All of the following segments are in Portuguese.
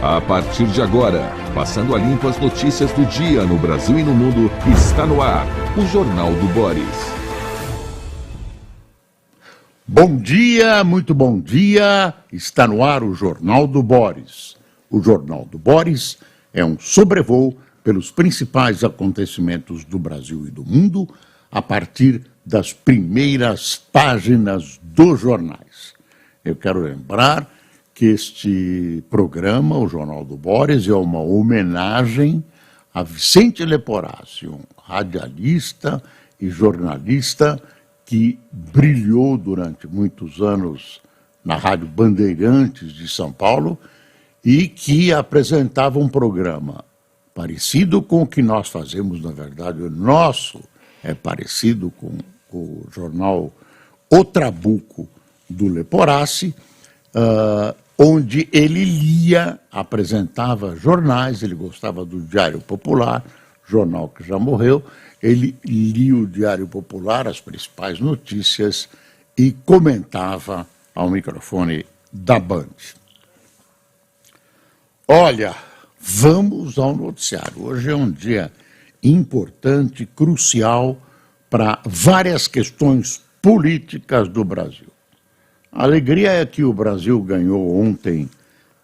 A partir de agora, passando a limpo as notícias do dia no Brasil e no mundo, está no ar o Jornal do Boris. Bom dia, muito bom dia. Está no ar o Jornal do Boris. O Jornal do Boris é um sobrevoo pelos principais acontecimentos do Brasil e do mundo a partir das primeiras páginas dos jornais. Eu quero lembrar que este programa, o Jornal do Boris, é uma homenagem a Vicente Leporassi, um radialista e jornalista que brilhou durante muitos anos na Rádio Bandeirantes de São Paulo e que apresentava um programa parecido com o que nós fazemos, na verdade, o nosso é parecido com o jornal O Trabuco do Leporassi, onde ele lia, apresentava jornais, ele gostava do Diário Popular, jornal que já morreu, ele lia o Diário Popular, as principais notícias, e comentava ao microfone da Band. Olha, vamos ao noticiário. Hoje é um dia importante, crucial para várias questões políticas do Brasil. A alegria é que o Brasil ganhou ontem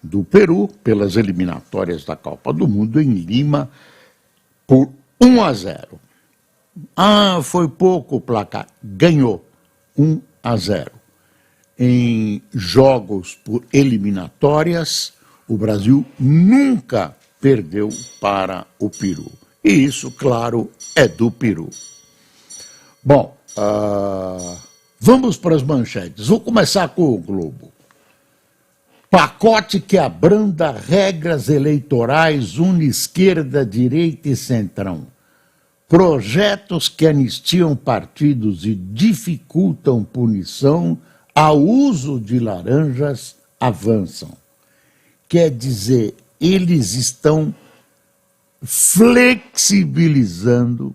do Peru pelas eliminatórias da Copa do Mundo em Lima por 1-0. Foi pouco o placar. Ganhou 1-0. Em jogos por eliminatórias, o Brasil nunca perdeu para o Peru. E isso, claro, é do Peru. Bom, vamos para as manchetes. Vou começar com o Globo. Pacote que abranda regras eleitorais une esquerda, direita e centrão. Projetos que anistiam partidos e dificultam punição ao uso de laranjas avançam. Quer dizer, eles estão flexibilizando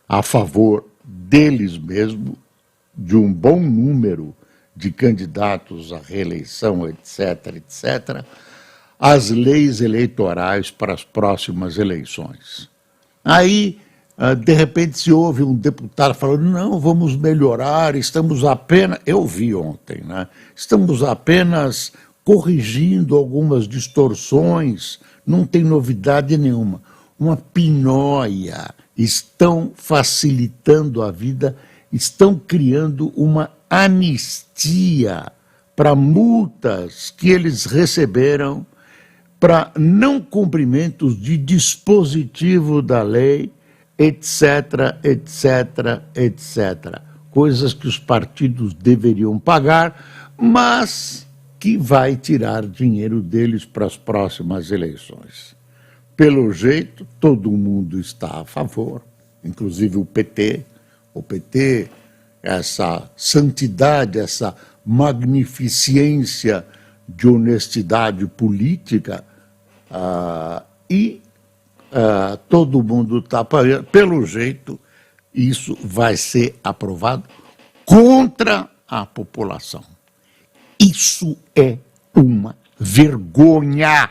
a favor deles mesmos, de um bom número de candidatos à reeleição, etc., etc., as leis eleitorais para as próximas eleições. Aí, de repente, se ouve um deputado falando, não, vamos melhorar, estamos apenas... Eu vi ontem, né? Estamos apenas corrigindo algumas distorções, não tem novidade nenhuma. Uma pinóia, estão facilitando a vida, estão criando uma anistia para multas que eles receberam para não cumprimentos de dispositivo da lei, etc., etc., etc. Coisas que os partidos deveriam pagar, mas que vai tirar dinheiro deles para as próximas eleições. Pelo jeito, todo mundo está a favor, inclusive o PT. O PT, essa santidade, essa magnificência de honestidade política, todo mundo está apoiando. Pelo jeito, isso vai ser aprovado contra a população. Isso é uma vergonha.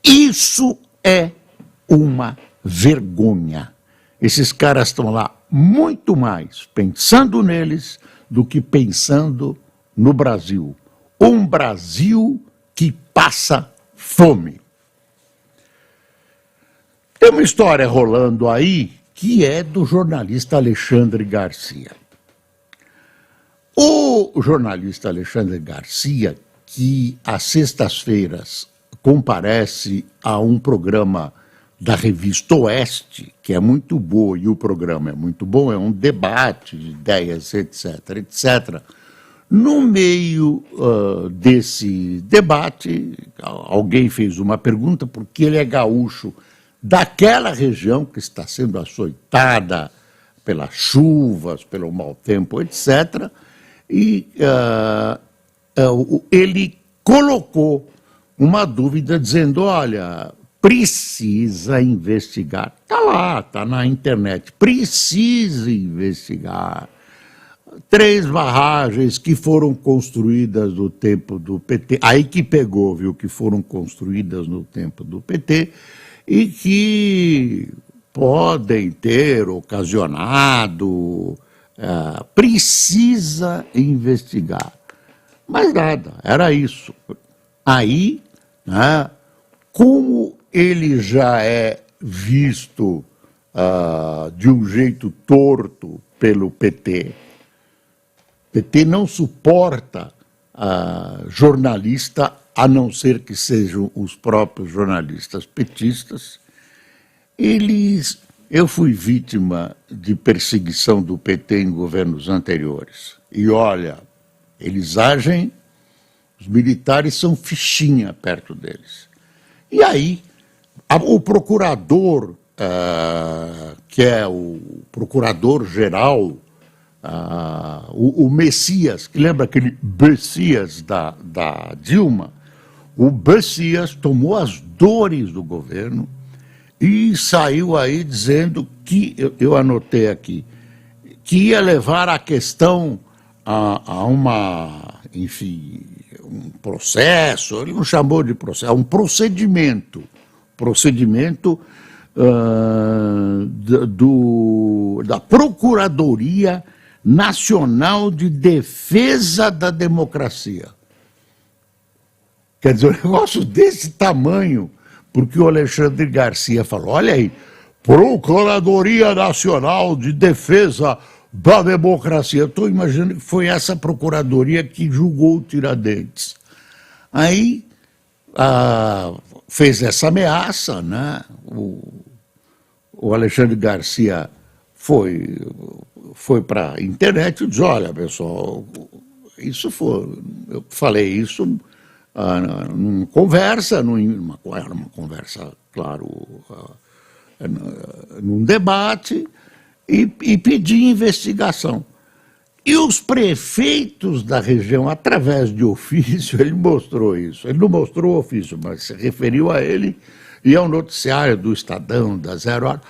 Isso é uma vergonha. Esses caras estão lá muito mais pensando neles do que pensando no Brasil. Um Brasil que passa fome. Tem uma história rolando aí que é do jornalista Alexandre Garcia. O jornalista Alexandre Garcia, que às sextas-feiras comparece a um programa da Revista Oeste, que é muito boa, e o programa é muito bom, é um debate de ideias, etc., etc. No meio desse debate, alguém fez uma pergunta, porque ele é gaúcho daquela região que está sendo açoitada pelas chuvas, pelo mau tempo, etc., e ele colocou uma dúvida dizendo, olha, precisa investigar. Está lá, está na internet, precisa investigar 3 barragens que foram construídas no tempo do PT, aí que pegou, viu, que foram construídas no tempo do PT e que podem ter ocasionado, precisa investigar. Mas nada, era isso. Aí, né, como ele já é visto de um jeito torto pelo PT, o PT não suporta jornalista, a não ser que sejam os próprios jornalistas petistas. Eu fui vítima de perseguição do PT em governos anteriores. E olha, eles agem, os militares são fichinha perto deles. E aí, o procurador, que é o procurador-geral, o Messias, que lembra aquele Messias da Dilma? O Messias tomou as dores do governo e saiu aí dizendo que, eu anotei aqui, que ia levar a questão a enfim, um processo, ele não chamou de processo, um procedimento da Procuradoria Nacional de Defesa da Democracia. Quer dizer, um negócio desse tamanho, porque o Alexandre Garcia falou, olha aí, Procuradoria Nacional de Defesa da Democracia. Eu estou imaginando que foi essa procuradoria que julgou o Tiradentes. Aí fez essa ameaça, né? O Alexandre Garcia foi para a internet e disse, olha, pessoal, isso foi, eu falei isso numa conversa, era uma conversa, claro, num debate, e pedi investigação. E os prefeitos da região, através de ofício, ele mostrou isso. Ele não mostrou o ofício, mas se referiu a ele e ao noticiário do Estadão, da Zero Hora.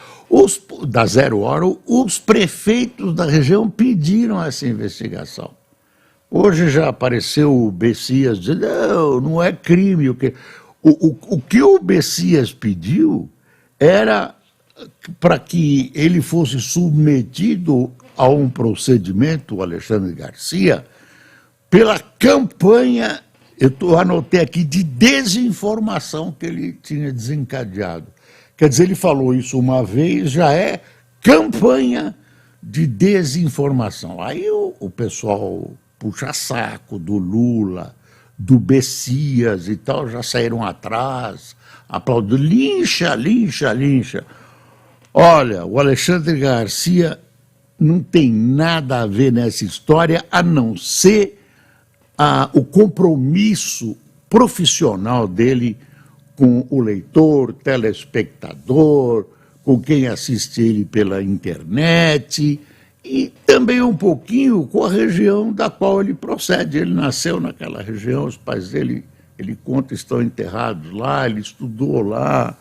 Os prefeitos da região pediram essa investigação. Hoje já apareceu o Messias dizendo, não é crime. O que o Messias pediu era para que ele fosse submetido a um procedimento, o Alexandre Garcia, pela campanha, eu anotei aqui, de desinformação que ele tinha desencadeado. Quer dizer, ele falou isso uma vez, já é campanha de desinformação. Aí o pessoal puxa saco do Lula, do Messias e tal, já saíram atrás, aplaudindo, lincha, lincha, lincha. Olha, o Alexandre Garcia não tem nada a ver nessa história, a não ser o compromisso profissional dele com o leitor, telespectador, com quem assiste ele pela internet e também um pouquinho com a região da qual ele procede. Ele nasceu naquela região, os pais dele, ele conta, estão enterrados lá, ele estudou lá,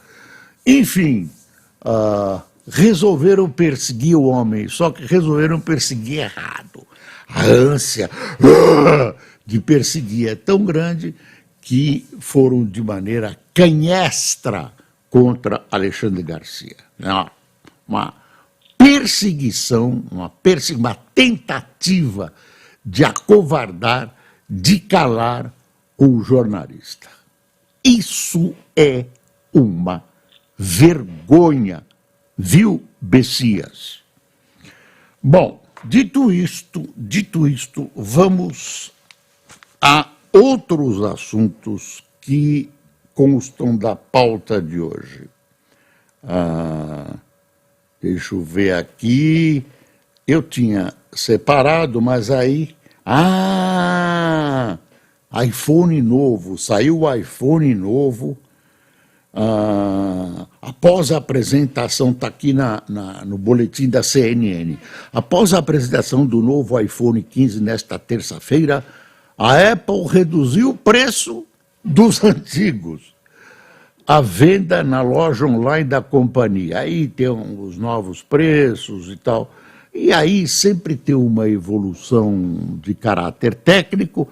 enfim. Resolveram perseguir o homem, só que resolveram perseguir errado. A ânsia de perseguir é tão grande que foram de maneira canhestra contra Alexandre Garcia. Uma perseguição, uma tentativa de acovardar, de calar o jornalista. Isso é uma vergonha, viu, Messias? Bom, dito isto, vamos a outros assuntos que constam da pauta de hoje. Deixa eu ver aqui, eu tinha separado, mas aí... iPhone novo, saiu o iPhone novo, após a apresentação, está aqui no boletim da CNN, após a apresentação do novo iPhone 15 nesta terça-feira, a Apple reduziu o preço dos antigos. A venda na loja online da companhia. Aí tem os novos preços e tal. E aí sempre tem uma evolução de caráter técnico.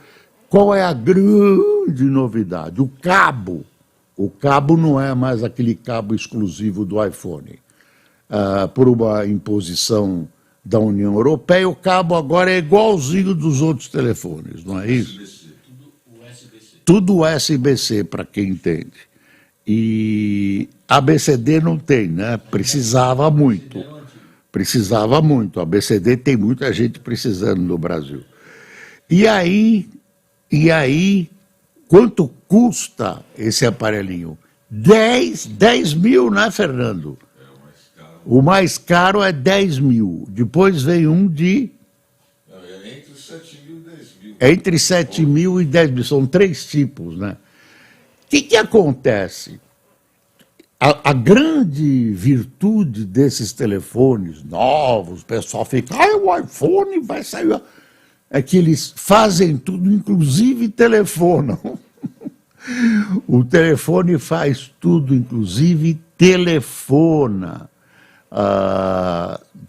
Qual é a grande novidade? O cabo. O cabo não é mais aquele cabo exclusivo do iPhone. Por uma imposição da União Europeia, o cabo agora é igualzinho dos outros telefones, não é isso? USB-C, tudo USB-C. Tudo USB-C, para quem entende. E ABCD não tem, né? Precisava muito. Precisava muito. ABCD tem muita gente precisando no Brasil. E aí, quanto custa esse aparelhinho? 10 mil, né, Fernando? O mais caro é 10 mil. Depois vem um de... É entre 7 mil e 10 mil. Entre 7 mil e 10 mil. São 3 tipos, né? O que acontece? A grande virtude desses telefones novos, o pessoal fica, o iPhone vai sair... É que eles fazem tudo, inclusive telefonam. O telefone faz tudo, inclusive telefona.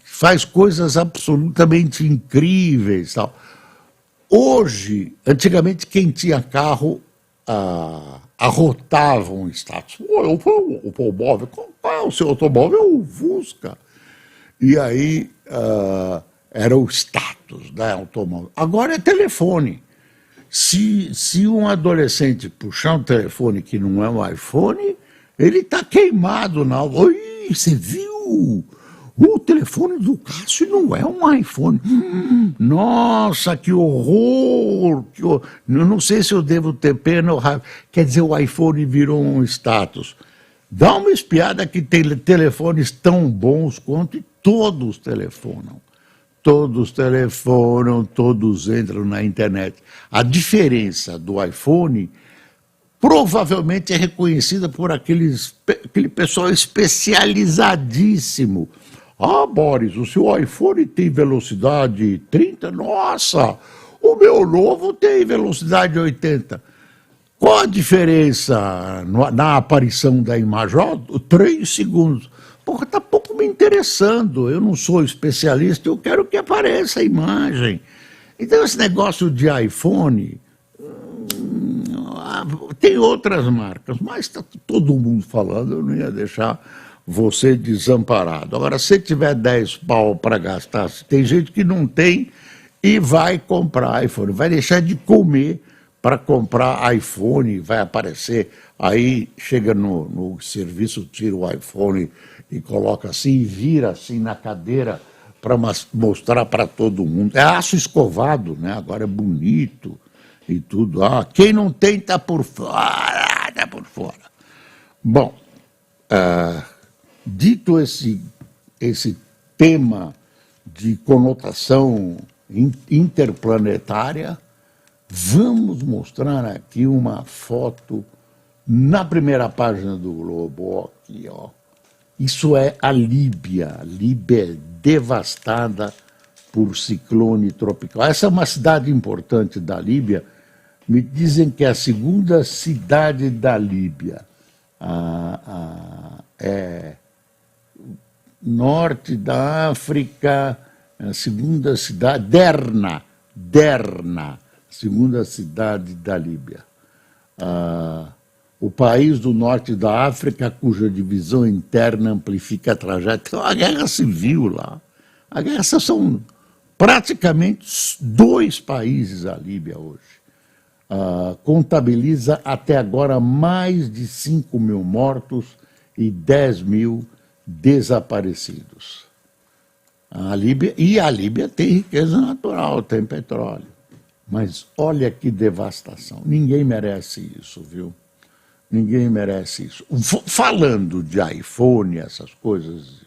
Faz coisas absolutamente incríveis. Tal. Hoje, antigamente, quem tinha carro arrotava um status. O automóvel, qual é o seu automóvel? É o Fusca. E aí era o status, né, automóvel. Agora é telefone. Se um adolescente puxar um telefone que não é um iPhone, ele está queimado na... Oi, você viu? O telefone do Cássio não é um iPhone. Nossa, que horror! Eu não sei se eu devo ter pena ou raiva. Quer dizer, o iPhone virou um status. Dá uma espiada que tem telefones tão bons quanto e todos telefonam. Todos telefonam, todos entram na internet. A diferença do iPhone provavelmente é reconhecida por aquele pessoal especializadíssimo. Boris, o seu iPhone tem velocidade 30? Nossa, o meu novo tem velocidade 80. Qual a diferença na aparição da imagem? 3 segundos. Porra, está pouco me interessando. Eu não sou especialista, eu quero que apareça a imagem. Então, esse negócio de iPhone... tem outras marcas, mas está todo mundo falando, eu não ia deixar você desamparado. Agora, se tiver 10 pau para gastar, tem gente que não tem e vai comprar iPhone, vai deixar de comer para comprar iPhone, vai aparecer, aí chega no serviço, tira o iPhone e coloca assim, e vira assim na cadeira para mostrar para todo mundo. É aço escovado, né? Agora é bonito e tudo. Quem não tem está por fora, está por fora. Bom, dito esse tema de conotação interplanetária, vamos mostrar aqui uma foto na primeira página do Globo. Aqui, ó. Isso é a Líbia. A Líbia é devastada por ciclone tropical. Essa é uma cidade importante da Líbia. Me dizem que é a segunda cidade da Líbia. É norte da África, a segunda cidade, Derna, segunda cidade da Líbia. O país do norte da África, cuja divisão interna amplifica a tragédia. Tem uma guerra civil lá. A guerra são praticamente 2 países a Líbia hoje. Contabiliza até agora mais de 5 mil mortos e 10 mil desaparecidos. A Líbia tem riqueza natural, tem petróleo. Mas olha que devastação. Ninguém merece isso, viu? Ninguém merece isso. Falando de iPhone, essas coisas,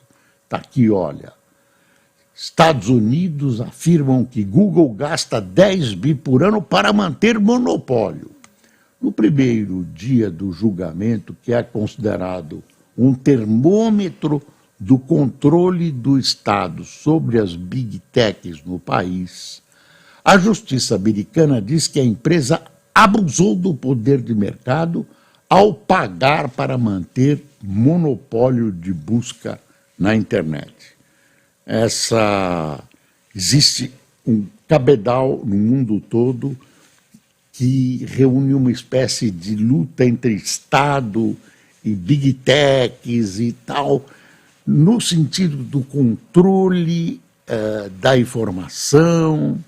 está aqui, olha. Estados Unidos afirmam que Google gasta 10 bi por ano para manter monopólio. No primeiro dia do julgamento, que é considerado um termômetro do controle do Estado sobre as big techs no país, a justiça americana diz que a empresa abusou do poder de mercado ao pagar para manter monopólio de busca na internet. existe um cabedal no mundo todo que reúne uma espécie de luta entre Estado e Big Techs e tal, no sentido do controle da informação,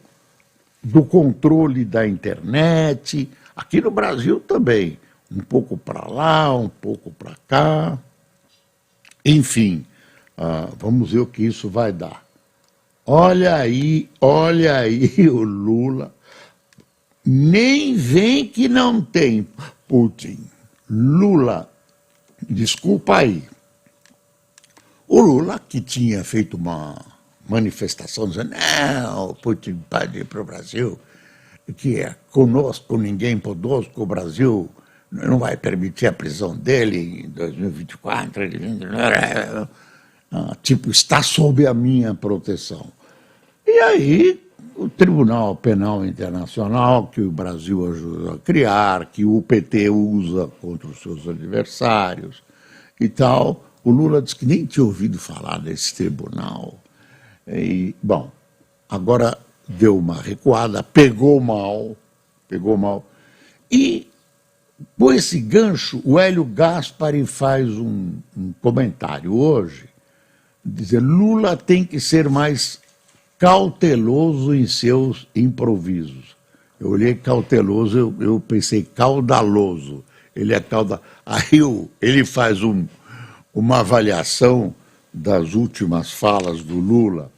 do controle da internet, aqui no Brasil também, um pouco para lá, um pouco para cá, enfim, vamos ver o que isso vai dar. Olha aí o Lula, nem vem que não tem Putin. Lula, desculpa aí, o Lula que tinha feito uma manifestação dizendo, não, o Putin pode ir para o Brasil, que é conosco ninguém conosco, o Brasil não vai permitir a prisão dele em 2024, tipo, está sob a minha proteção. E aí o Tribunal Penal Internacional, que o Brasil ajudou a criar, que o PT usa contra os seus adversários e tal, o Lula disse que nem tinha ouvido falar desse tribunal. E, bom, agora deu uma recuada, pegou mal. E, com esse gancho, o Hélio Gaspari faz um comentário hoje, dizendo Lula tem que ser mais cauteloso em seus improvisos. Eu olhei cauteloso, eu pensei caudaloso. Ele é caudaloso. Aí ele faz uma avaliação das últimas falas do Lula.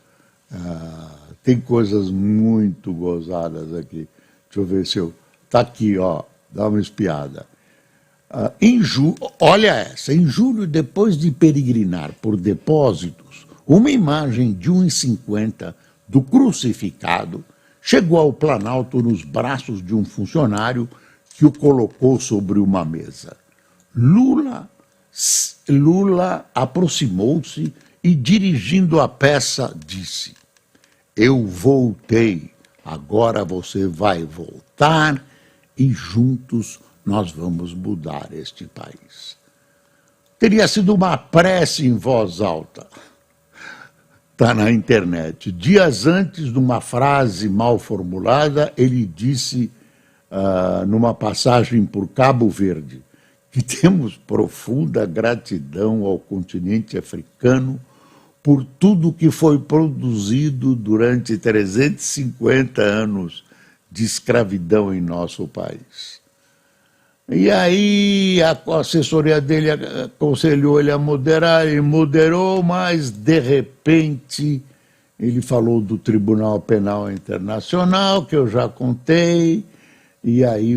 Tem coisas muito gozadas aqui. Deixa eu ver se eu... Está aqui, ó, dá uma espiada. Olha essa, em julho, depois de peregrinar por depósitos, uma imagem de 1,50 do crucificado chegou ao Planalto nos braços de um funcionário que o colocou sobre uma mesa. Lula aproximou-se e, dirigindo a peça, disse: eu voltei, agora você vai voltar e juntos nós vamos mudar este país. Teria sido uma prece em voz alta. Está na internet. Dias antes, numa frase mal formulada, ele disse, numa passagem por Cabo Verde, que temos profunda gratidão ao continente africano por tudo que foi produzido durante 350 anos de escravidão em nosso país. E aí a assessoria dele aconselhou ele a moderar, ele moderou, mas de repente ele falou do Tribunal Penal Internacional, que eu já contei, e aí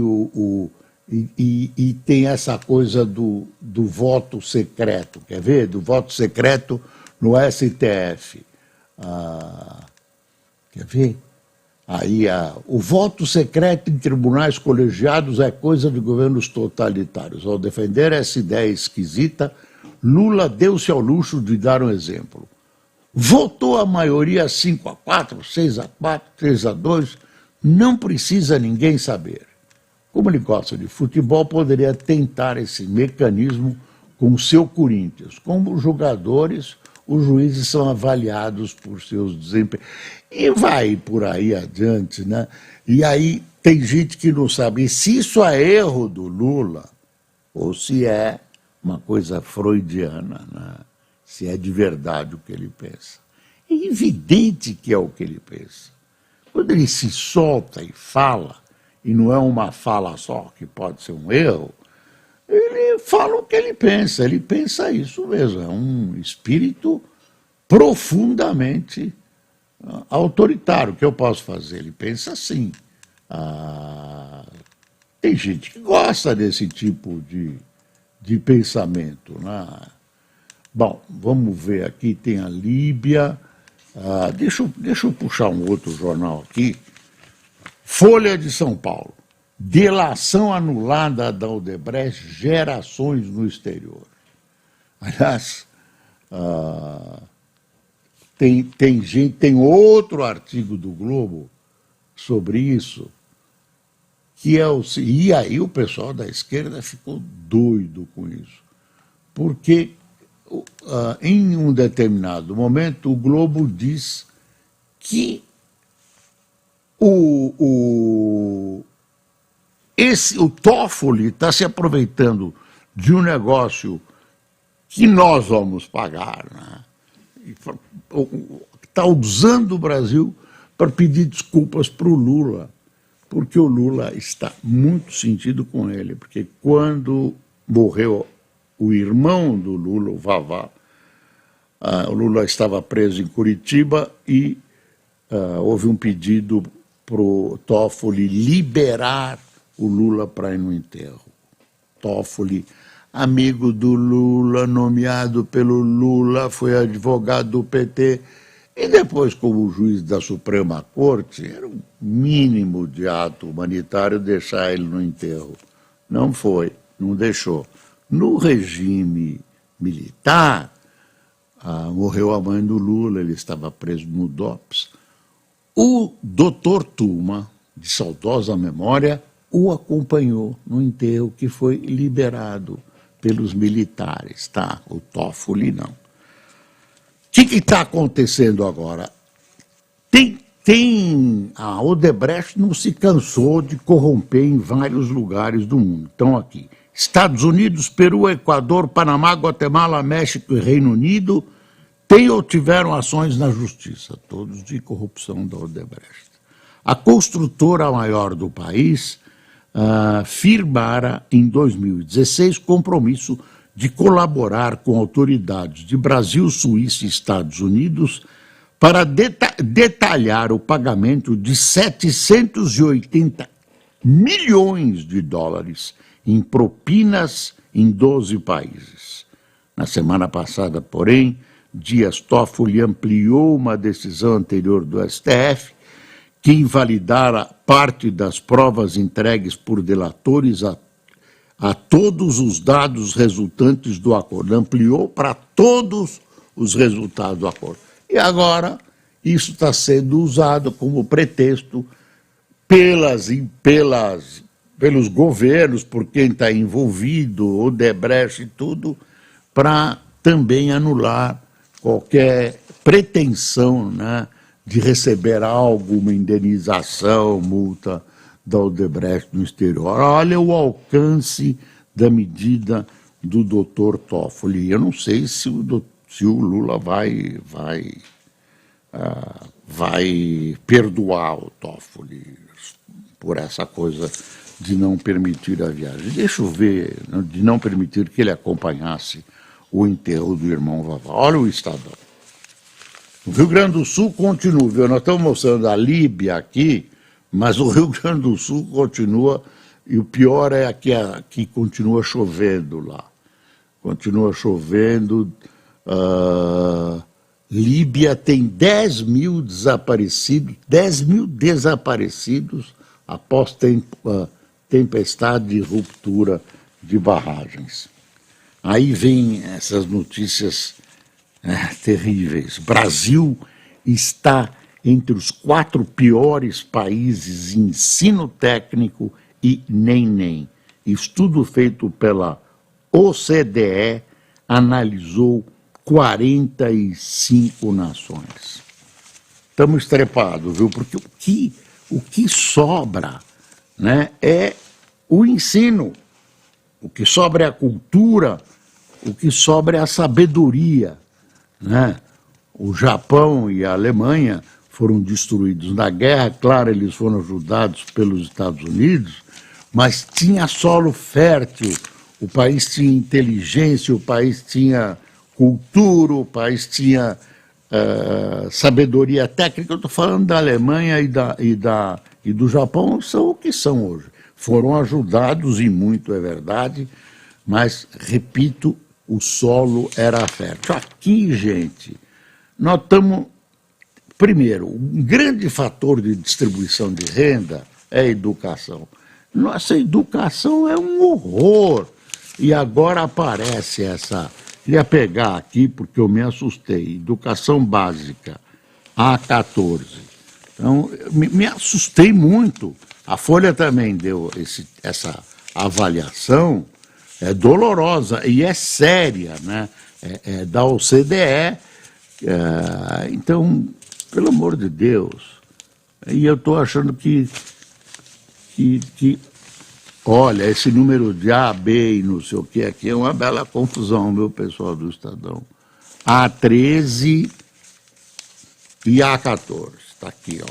tem essa coisa do voto secreto, quer ver? Do voto secreto no STF. Quer ver? Aí o voto secreto em tribunais colegiados é coisa de governos totalitários. Ao defender essa ideia esquisita, Lula deu-se ao luxo de dar um exemplo. Votou a maioria 5-4, 6-4, 3-2, não precisa ninguém saber. Como ele gosta de futebol, poderia tentar esse mecanismo com o seu Corinthians. Como jogadores, os juízes são avaliados por seus desempenhos. E vai por aí adiante, né? E aí tem gente que não sabe se isso é erro do Lula ou se é uma coisa freudiana, né? Se é de verdade o que ele pensa. É evidente que é o que ele pensa. Quando ele se solta e fala, e não é uma fala só, que pode ser um erro, ele fala o que ele pensa isso mesmo, é um espírito profundamente autoritário. O que eu posso fazer? Ele pensa assim. Tem gente que gosta desse tipo de pensamento, né? Bom, vamos ver aqui, tem a Líbia. Deixa eu puxar um outro jornal aqui. Folha de São Paulo. Delação anulada da Odebrecht gera ações no exterior. Aliás, tem outro artigo do Globo sobre isso, que é e aí o pessoal da esquerda ficou doido com isso, porque em um determinado momento, o Globo diz que o Toffoli está se aproveitando de um negócio que nós vamos pagar, né? Está usando o Brasil para pedir desculpas para o Lula, porque o Lula está muito sentido com ele, porque quando morreu o irmão do Lula, o Vavá, o Lula estava preso em Curitiba e houve um pedido para o Toffoli liberar o Lula para ir no enterro. Toffoli, amigo do Lula, nomeado pelo Lula, foi advogado do PT e depois, como juiz da Suprema Corte, era um mínimo de ato humanitário deixar ele no enterro. Não foi, não deixou. No regime militar, morreu a mãe do Lula, ele estava preso no DOPS. O doutor Tuma, de saudosa memória, o acompanhou no enterro, que foi liberado pelos militares, tá? O Toffoli não. O que está acontecendo agora? A Odebrecht não se cansou de corromper em vários lugares do mundo. Estão aqui. Estados Unidos, Peru, Equador, Panamá, Guatemala, México e Reino Unido têm ou tiveram ações na justiça, todos de corrupção da Odebrecht. A construtora maior do país firmara em 2016 compromisso de colaborar com autoridades de Brasil, Suíça e Estados Unidos para detalhar o pagamento de 780 milhões de dólares em propinas em 12 países. Na semana passada, porém, Dias Toffoli ampliou uma decisão anterior do STF que invalidara parte das provas entregues por delatores a todos os dados resultantes do acordo. Ampliou para todos os resultados do acordo. E agora isso está sendo usado como pretexto pelos governos, por quem está envolvido, Odebrecht e tudo, para também anular qualquer pretensão, né, de receber algo, uma indenização, multa da Odebrecht no exterior. Olha o alcance da medida do doutor Toffoli. Eu não sei se o Lula vai perdoar o Toffoli por essa coisa de não permitir a viagem. Deixa eu ver, de não permitir que ele acompanhasse o enterro do irmão Vavá. Olha o Estadão. O Rio Grande do Sul continua, viu? Nós estamos mostrando a Líbia aqui, mas o Rio Grande do Sul continua, e o pior é que continua chovendo lá. Continua chovendo. Líbia tem 10 mil desaparecidos após tempestade e ruptura de barragens. Aí vem essas notícias terríveis. Brasil está entre os 4 piores países em ensino técnico e nem. Estudo feito pela OCDE analisou 45 nações. Estamos estrepados, viu? Porque o que sobra, né, é o ensino, o que sobra é a cultura, o que sobra é a sabedoria, né? O Japão e a Alemanha foram destruídos na guerra, claro, eles foram ajudados pelos Estados Unidos, mas tinha solo fértil, o país tinha inteligência, o país tinha cultura, o país tinha sabedoria técnica. Eu estou falando da Alemanha e do Japão, são o que são hoje. Foram ajudados, e muito é verdade, mas, repito, o solo era fértil. Aqui, gente, nós estamos... Primeiro, um grande fator de distribuição de renda é a educação. Nossa educação é um horror. E agora aparece essa... Queria pegar aqui, porque eu me assustei. Educação básica, A14. Então, me assustei muito. A Folha também deu essa avaliação, é dolorosa e é séria, né? é da OCDE. Então, pelo amor de Deus, e eu estou achando que, olha, esse número de A, B e não sei o que aqui é uma bela confusão, meu pessoal do Estadão. A13 e A14, está aqui, ó.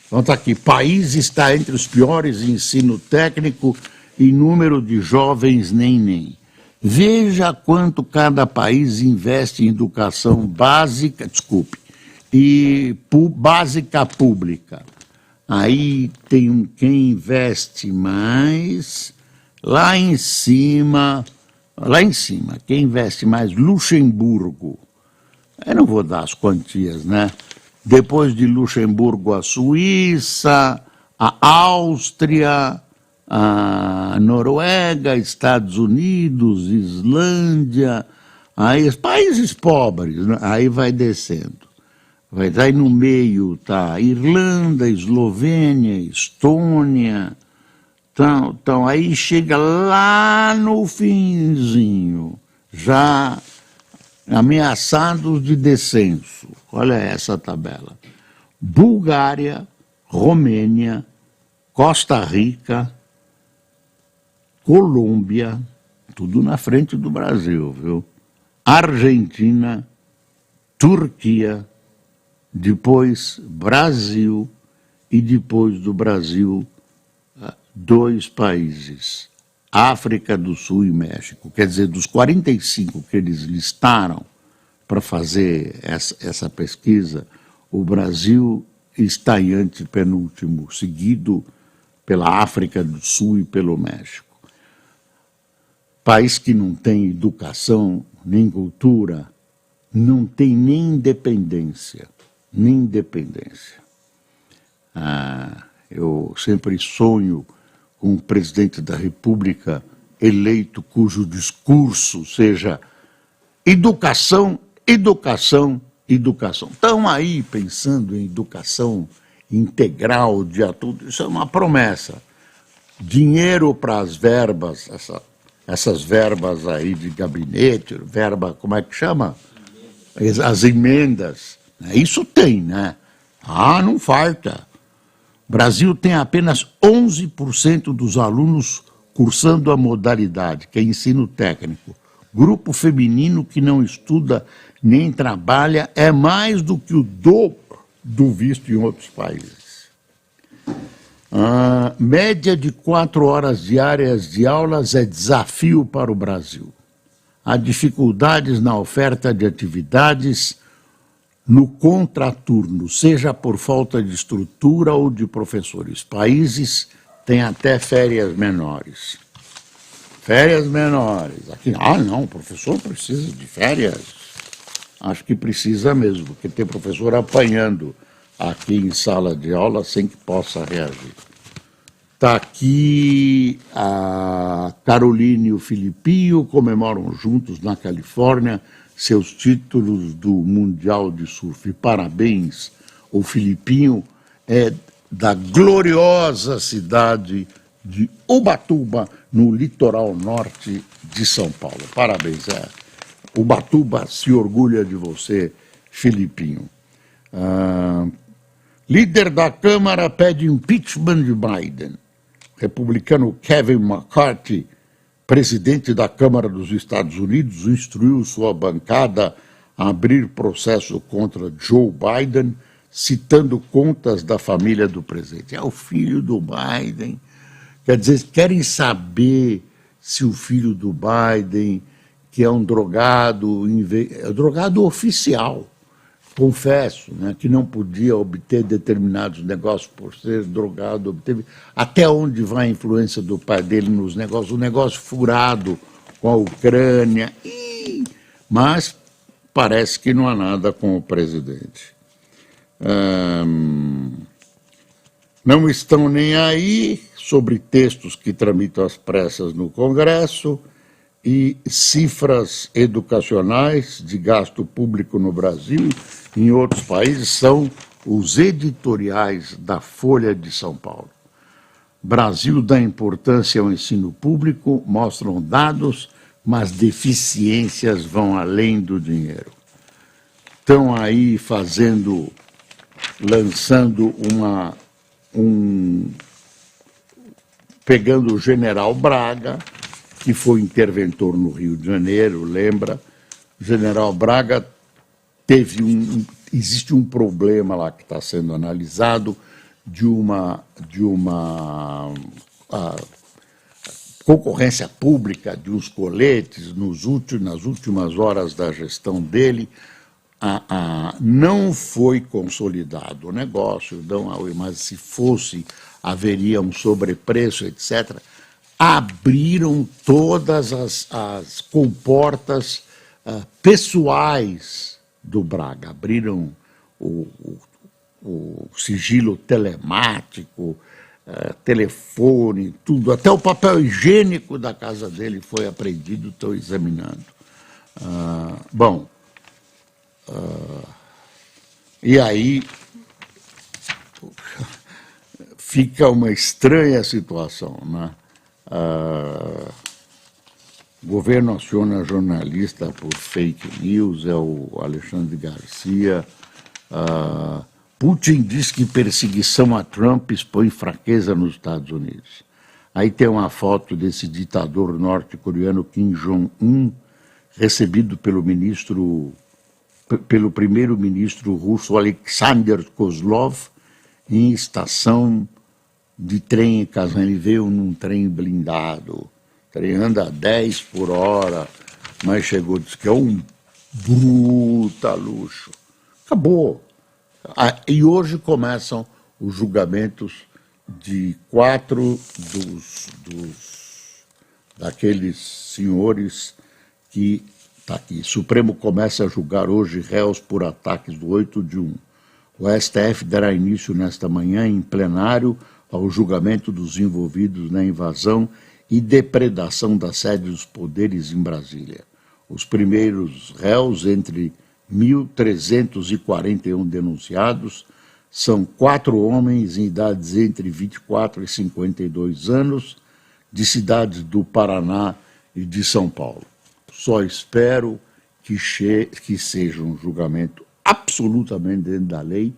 Então está aqui, país está entre os piores em ensino técnico e número de jovens nem. Veja quanto cada país investe em educação básica, e básica pública. Aí tem quem investe mais, lá em cima, quem investe mais? Luxemburgo. Eu não vou dar as quantias, né? Depois de Luxemburgo, a Suíça, a Áustria, a Noruega, Estados Unidos, Islândia, aí os países pobres, né? Aí vai descendo. Vai daí no meio tá Irlanda, Eslovênia, Estônia. Então aí chega lá no finzinho, já ameaçados de descenso. Olha essa tabela. Bulgária, Romênia, Costa Rica, Colômbia, tudo na frente do Brasil, viu? Argentina, Turquia, depois Brasil e depois do Brasil 2 países, África do Sul e México. Quer dizer, dos 45 que eles listaram para fazer essa pesquisa, o Brasil está em antepenúltimo, seguido pela África do Sul e pelo México. País que não tem educação, nem cultura, não tem nem independência. Eu sempre sonho com um presidente da República eleito cujo discurso seja educação, educação, educação. Estão aí pensando em educação integral de tudo, isso é uma promessa. Dinheiro para as verbas, essas verbas aí de gabinete, verba, como é que chama? As emendas. Isso tem, né? Não falta. O Brasil tem apenas 11% dos alunos cursando a modalidade, que é ensino técnico. Grupo feminino que não estuda nem trabalha é mais do que o dobro do visto em outros países. Média de 4 horas diárias de aulas é desafio para o Brasil. Há dificuldades na oferta de atividades no contraturno, seja por falta de estrutura ou de professores. Países têm até férias menores. Férias menores. Aqui, não, o professor precisa de férias. Acho que precisa mesmo, porque tem professor apanhando aqui em sala de aula sem que possa reagir. Está aqui a Caroline e o Filipinho, comemoram juntos na Califórnia seus títulos do Mundial de Surf. Parabéns, o Filipinho é da gloriosa cidade de Ubatuba, no litoral norte de São Paulo. Parabéns, Ubatuba se orgulha de você, Filipinho. Líder da Câmara pede impeachment de Biden. Republicano Kevin McCarthy, presidente da Câmara dos Estados Unidos, instruiu sua bancada a abrir processo contra Joe Biden, citando contas da família do presidente. É o filho do Biden. Quer dizer, querem saber se o filho do Biden, que é um drogado, drogado oficial, confesso, né, que não podia obter determinados negócios por ser drogado, obteve. Até onde vai a influência do pai dele nos negócios? O negócio furado com a Ucrânia. Mas parece que não há nada com o presidente. Não estão nem aí sobre textos que tramitam às pressas no Congresso e cifras educacionais de gasto público no Brasil e em outros países são os editoriais da Folha de São Paulo. Brasil dá importância ao ensino público, mostram dados mas deficiências vão além do dinheiro. Estão aí lançando pegando o general Braga, que foi interventor no Rio de Janeiro, lembra? O general Braga existe um problema lá que está sendo analisado de uma concorrência pública de uns coletes nas últimas horas da gestão dele. Não foi consolidado o negócio, mas se fosse, haveria um sobrepreço, etc. Abriram todas as comportas pessoais do Braga, abriram o sigilo telemático, telefone, tudo, até o papel higiênico da casa dele foi apreendido, estou examinando. E aí fica uma estranha situação, né? O governo aciona jornalista por fake news, é o Alexandre Garcia. Putin diz que perseguição a Trump expõe fraqueza nos Estados Unidos. Aí tem uma foto desse ditador norte-coreano Kim Jong-un, recebido pelo primeiro-ministro russo Alexander Kozlov em estação de trem em Kazan. Ele veio num trem blindado, o trem anda a 10 por hora, mas chegou, disse que é um bruta luxo. Acabou. E hoje começam os julgamentos de 4 daqueles senhores que está aqui. O Supremo começa a julgar hoje réus por ataques do 8/1. O STF dará início nesta manhã em plenário ao julgamento dos envolvidos na invasão e depredação da sede dos poderes em Brasília. Os primeiros réus, entre 1.341 denunciados, são 4 homens em idades entre 24 e 52 anos, de cidades do Paraná e de São Paulo. Só espero que seja um julgamento absolutamente dentro da lei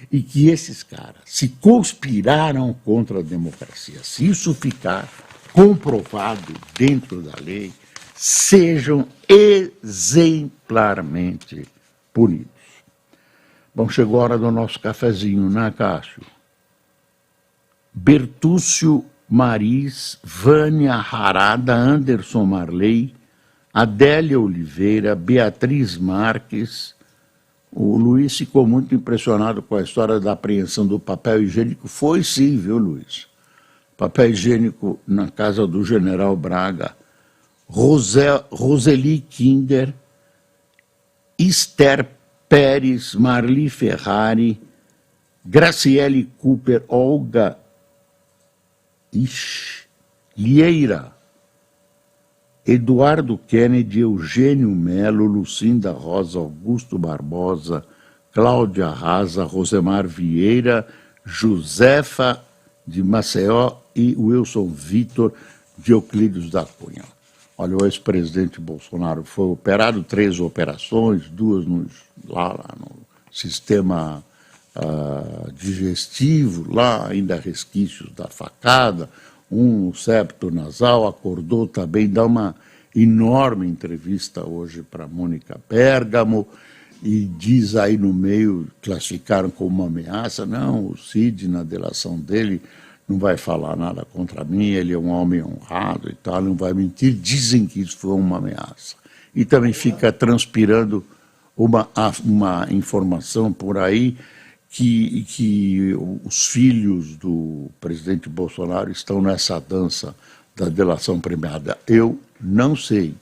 e que esses caras se conspiraram contra a democracia. Se isso ficar comprovado dentro da lei, sejam exemplarmente punidos. Bom, chegou a hora do nosso cafezinho, né, Cássio? Bertúcio Maris, Vânia Harada, Anderson Marley, Adélia Oliveira, Beatriz Marques. O Luiz ficou muito impressionado com a história da apreensão do papel higiênico. Foi sim, viu, Luiz? Papel higiênico na casa do general Braga. Roseli Kinder, Esther Pérez, Marli Ferrari, Graciele Cooper, Olga Lieira, Eduardo Kennedy, Eugênio Melo, Lucinda Rosa, Augusto Barbosa, Cláudia Raza, Rosemar Vieira, Josefa de Maceió e Wilson Vitor de Euclides da Cunha. Olha, o ex-presidente Bolsonaro foi operado, 3 operações, 2 lá no sistema digestivo, lá ainda resquícios da facada, um septo nasal, acordou também, dá uma enorme entrevista hoje para Mônica Bergamo e diz aí no meio, classificaram como uma ameaça, não, o Cid, na delação dele, não vai falar nada contra mim, ele é um homem honrado e tal, não vai mentir, dizem que isso foi uma ameaça. E também fica transpirando uma informação por aí que os filhos do presidente Bolsonaro estão nessa dança da delação premiada. Eu não sei,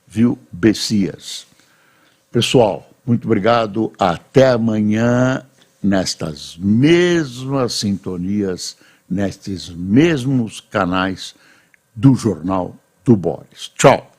viu, Bessias? Pessoal, muito obrigado, até amanhã, nestas mesmas sintonias, nestes mesmos canais do Jornal do Boris. Tchau!